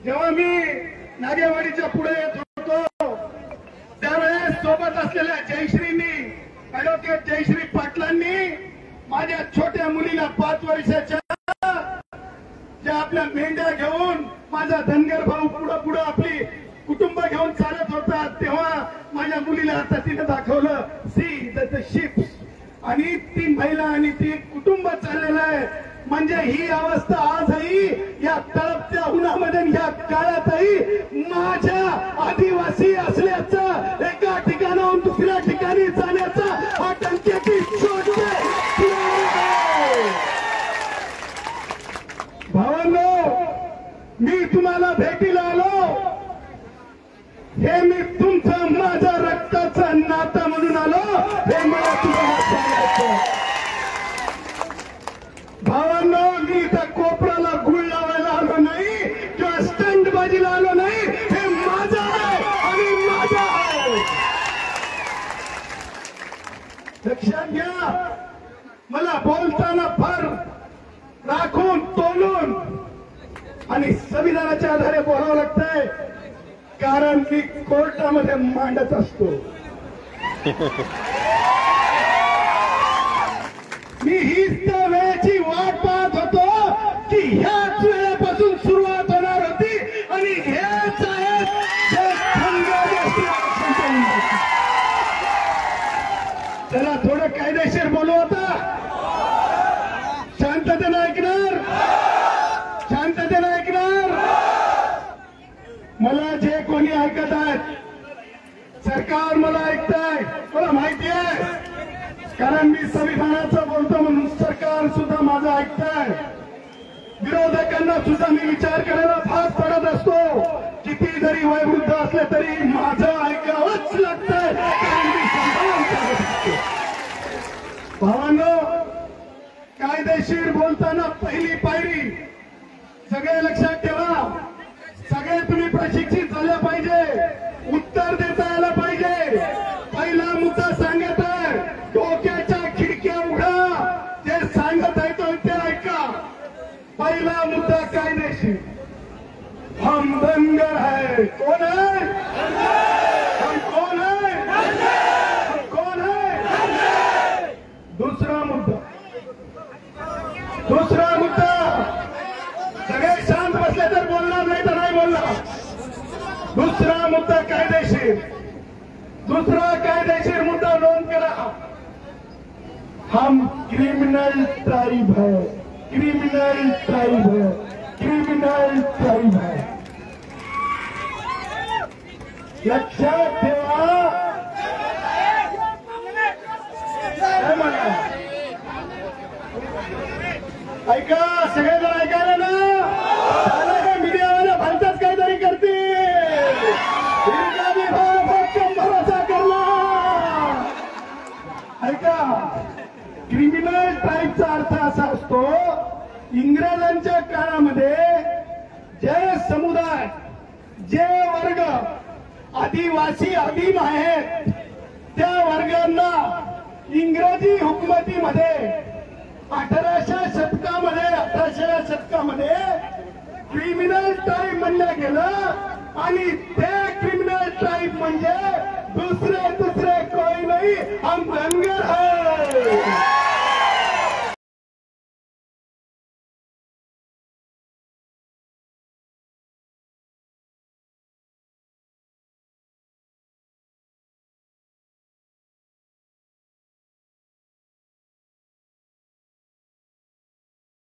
जेव्हा मी नागेवाडीच्या पुढे येत होतो त्यावेळेस सोबत असलेल्या जयश्रींनी ऍडव्होकेट जयश्री पाटलांनी माझ्या छोट्या मुलीला 5 वर्षाच्या ज्या आपल्या मेंढ्या घेऊन माझा धनगर भाऊ पुढे आपली कुटुंब घेऊन चालत होता तेव्हा माझ्या मुलीला आता तिने दाखवलं सी द शिप्स आणि ती महिला आणि ती कुटुंब चाललेलं आहे. म्हणजे ही अवस्था आजही या तळपत्या उन्हामध्ये या काळातही माझ्या आदिवासी असल्याचं एका ठिकाणाहून दुसऱ्या ठिकाणी जाण्याचा हा टंक्याची शोध भावांनो, मी तुम्हाला भेटीला आलो हे मी तुमचं माझ्या रक्ताचं नातं म्हणून आलो हे मला तुम्हाला सांगायचं. भावांनो, मी इथं कोपराला गुळ लावायला आलो नाही किंवा स्टंटबाजीला आलो नाही. हे माझं आहे आणि माझं आहे. लक्षात घ्या, मला बोलताना फार राखून तोलून आणि संविधानाच्या आधारे बोलावं लागतंय कारण मी कोर्टामध्ये मांडत असतो. मी हीच त्या वेळेची वाट पाहत होतो की ह्याच वेळेपासून सुरुवात होणार होती आणि हेच आहेत त्याला थोडं कायदेशीर बोलू आता. शांततेनं ऐकणार, शांततेनं ऐकणार. मला जे कोणी ऐकत आहेत सरकार मला ऐकताय मला माहिती आहे कारण मी संविधानाचं बोलतो म्हणून सरकार सुद्धा माझं ऐकताय. विरोधकांना सुद्धा मी विचार करायला भाग पडत असतो. किती जरी वयोवृद्ध असले तरी माझं ऐकावंच लागतंय कारण मी संभाळून चालत असतो. भावांनो, कायदेशीर बोलताना पहिली पायरी सगळे लक्षात ठेवा. सगळे तुम्ही प्रशिक्षित झाले पाहिजे, उत्तर देता आलं पाहिजे. पहिला मुद्दा सांगत आहे, डोक्याच्या खिडक्या उघडा, जे सांगत आहे तो ते ऐका. पहिला मुद्दा कायदेशीर. हम धनगर है. कोण है? हम कौन है? हम कौन है? दुसरा मुद्दा, दुसरा मुद्दा. सगळे शांत बसले तर बोलणार नाही तर नाही बोलणार. दुसरा मुद्दा कायदेशीर. दूसरा कायदेशीर मुद्दा नोंद करा. हम क्रिमिनल ट्राइब है, क्रिमिनल ट्राइब है, क्रिमिनल ट्राइब है. लक्षात ठेवा. काय म्हणा ऐका, सगळेजण ऐकायला ना. मीडियावाले भलताच काहीतरी करतील. भरोसा करला. ऐका, क्रिमिनल टाईपचा अर्थ असा असतो इंग्रजांच्या काळामध्ये जे समुदाय जे वर्ग आदिवासी आदिम आहेत त्या वर्गांना इंग्रजी हुकुमतीमध्ये 18व्या शतकामध्ये क्रिमिनल टाईप म्हणलं गेलं आणि ते क्रिमिनल टाईप म्हणजे दुसरे कोई नाही हम धनगर है.